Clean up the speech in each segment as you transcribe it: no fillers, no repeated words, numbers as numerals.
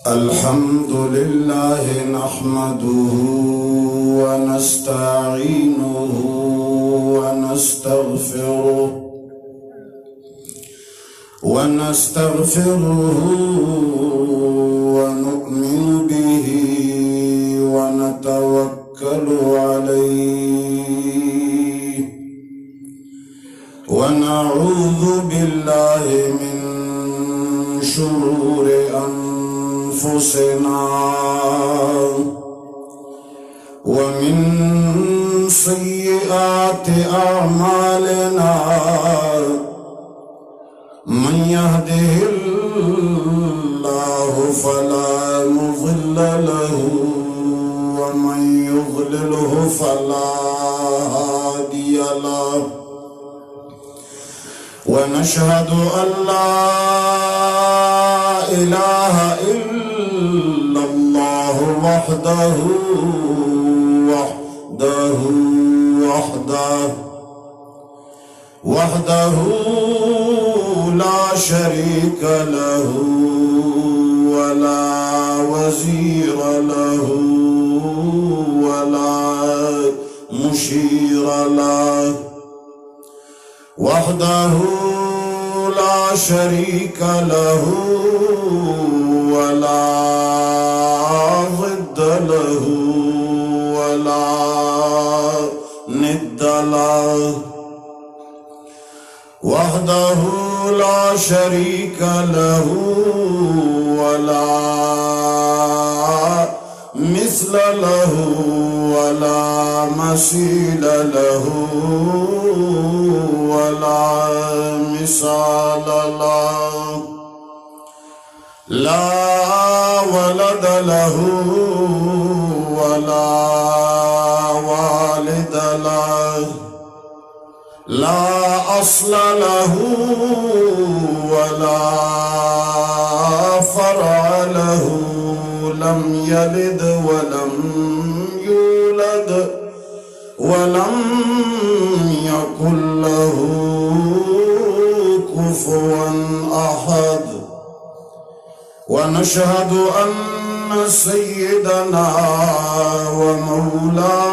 الحمد لله نحمده ونستعينه ونستغفره ونؤمن به ونتوكل عليه ونعوذ بالله من شرور أنفسنا ومن سيئات أعمالنا من يهده الله فلا مضل له ومن يضلله فلا هادي له ونشهد أن لا إله إلا الله وحده لا شريك له ولا وزير له ولا مشير له وحده لا شريك له ولا ضد له ولا ند له وحده لا شريك له ولا مثل له ولا مثيل له ولا مثال له لا ولد له ولا والد له لا أصل له ولا فرع له لم يلد ولم يولد ولم يكن له كفوا أحد ونشهد أن سيدنا ومولانا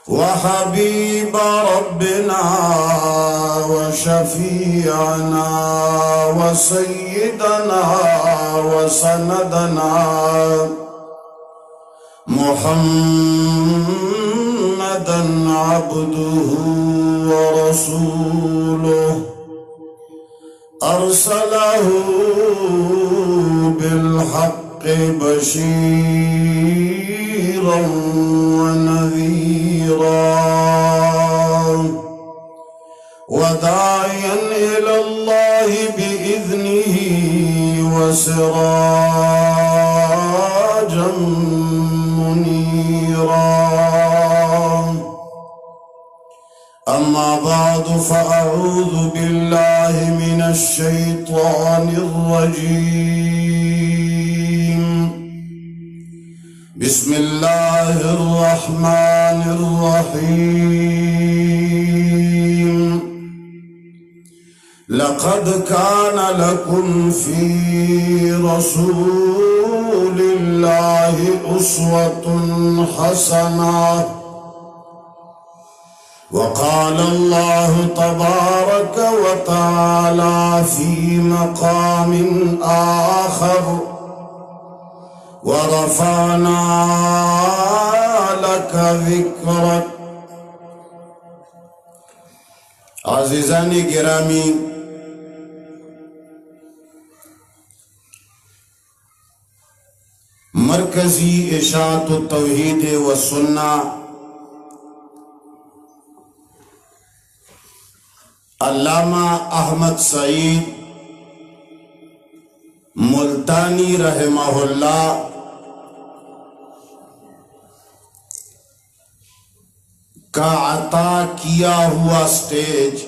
وحبيب ربنا وشفيعنا وسيدنا وسندنا محمدا عبده ورسوله أرسله بالحق بشيرا ونذيرا وداعيا إلى الله بإذنه وسراجا منيرا أما بعد فأعوذ بالله من الشيطان الرجيم بسم الله الرحمن الرحيم لقد كان لكم في رسول الله أسوة حسنة وقال الله تبارك وتعالى في مقام آخر ورفعنا لك ذكرك. عزیزان گرامی، مرکزی اشاعت التوحید والسنہ علامہ احمد سعید ملتانی رحمہ اللہ کا عطا کیا ہوا سٹیج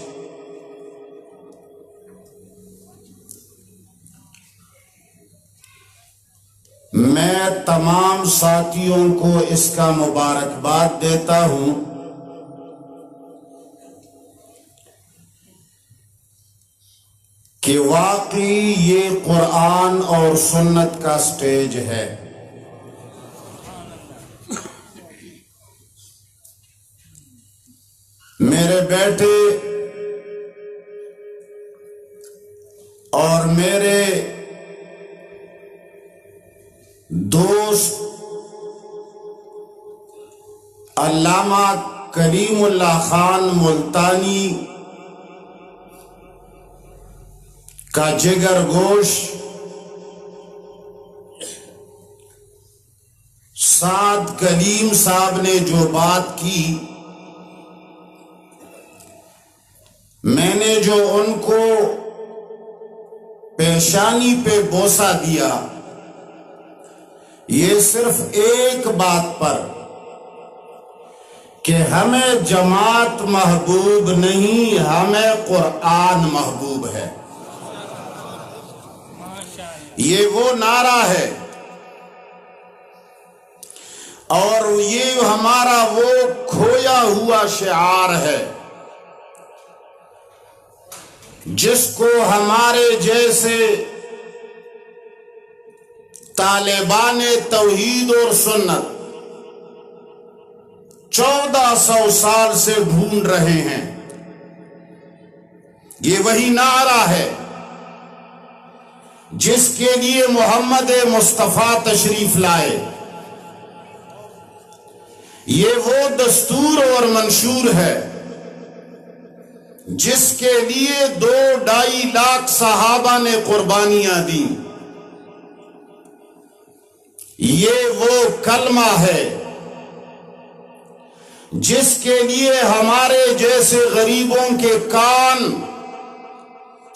میں میں تمام ساتھیوں کو اس کا مبارکباد دیتا ہوں کہ واقعی یہ قرآن اور سنت کا سٹیج ہے۔ میرے بیٹے اور میرے دوست علامہ کریم اللہ خان ملتانی کا جگر گوش سعد کلیم صاحب نے جو بات کی، میں نے جو ان کو پیشانی پہ بوسہ دیا، یہ صرف ایک بات پر کہ ہمیں جماعت محبوب نہیں، ہمیں قرآن محبوب ہے۔ یہ وہ نعرہ ہے اور یہ ہمارا وہ کھویا ہوا شعار ہے جس کو ہمارے جیسے طالبان توحید اور سنت 1400 سال سے ڈھونڈ رہے ہیں۔ یہ وہی نعرہ ہے جس کے لیے محمد مصطفیٰ تشریف لائے، یہ وہ دستور اور منشور ہے جس کے لیے 2-2.5 لاکھ صحابہ نے قربانیاں دی، یہ وہ کلمہ ہے جس کے لیے ہمارے جیسے غریبوں کے کان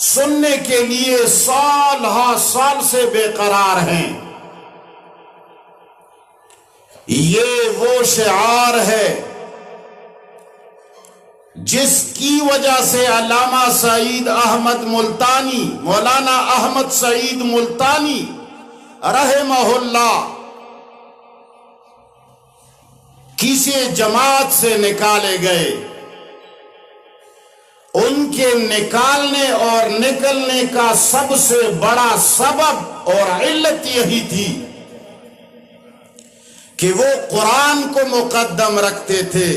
سننے کے لیے سال ہا سال سے بے قرار ہیں۔ یہ وہ شعار ہے جس کی وجہ سے علامہ سعید احمد ملتانی، مولانا احمد سعید ملتانی رحمہ اللہ کسی جماعت سے نکالے گئے۔ ان کے نکالنے اور نکلنے کا سب سے بڑا سبب اور علت یہی تھی کہ وہ قرآن کو مقدم رکھتے تھے،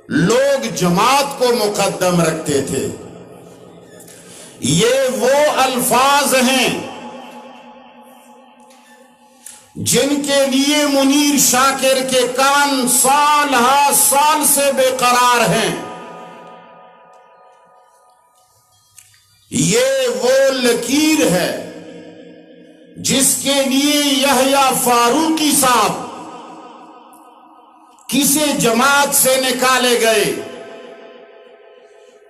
لوگ جماعت کو مقدم رکھتے تھے۔ یہ وہ الفاظ ہیں جن کے لیے منیر شاکر کے کان سال ہا سال سے بے قرار ہیں۔ یہ وہ لکیر ہے جس کے لیے یحییٰ فاروقی صاحب کسی جماعت سے نکالے گئے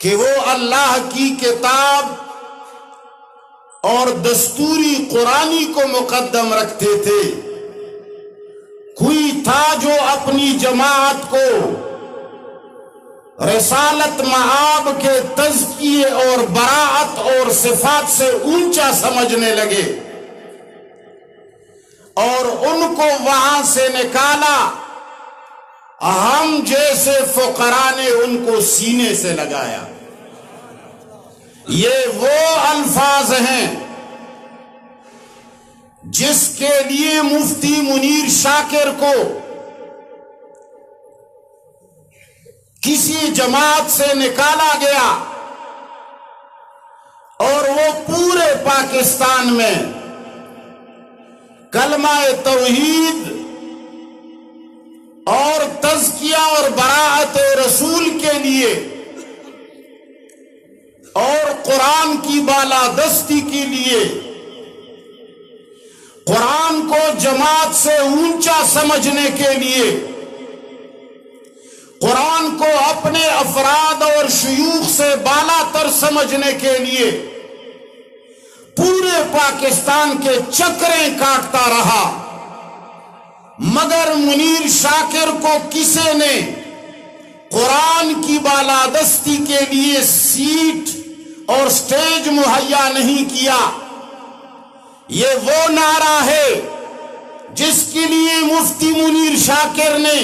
کہ وہ اللہ کی کتاب اور دستوری قرآنی کو مقدم رکھتے تھے۔ کوئی تھا جو اپنی جماعت کو رسالت مآب کے تزکیے اور براعت اور صفات سے اونچا سمجھنے لگے اور ان کو وہاں سے نکالا، ہم جیسے فقراء نے ان کو سینے سے لگایا۔ یہ وہ الفاظ ہیں جس کے لیے مفتی منیر شاکر کو کسی جماعت سے نکالا گیا اور وہ پورے پاکستان میں کلمہ توحید اور تزکیہ اور براءت رسول کے لیے اور قرآن کی بالادستی کے لیے، قرآن کو جماعت سے اونچا سمجھنے کے لیے، قرآن کو اپنے افراد اور شیوخ سے بالا تر سمجھنے کے لیے پورے پاکستان کے چکریں کاٹتا رہا، مگر منیر شاکر کو کسی نے قرآن کی بالادستی کے لیے سیٹ اور سٹیج مہیا نہیں کیا۔ یہ وہ نعرہ ہے جس کے لیے مفتی منیر شاکر نے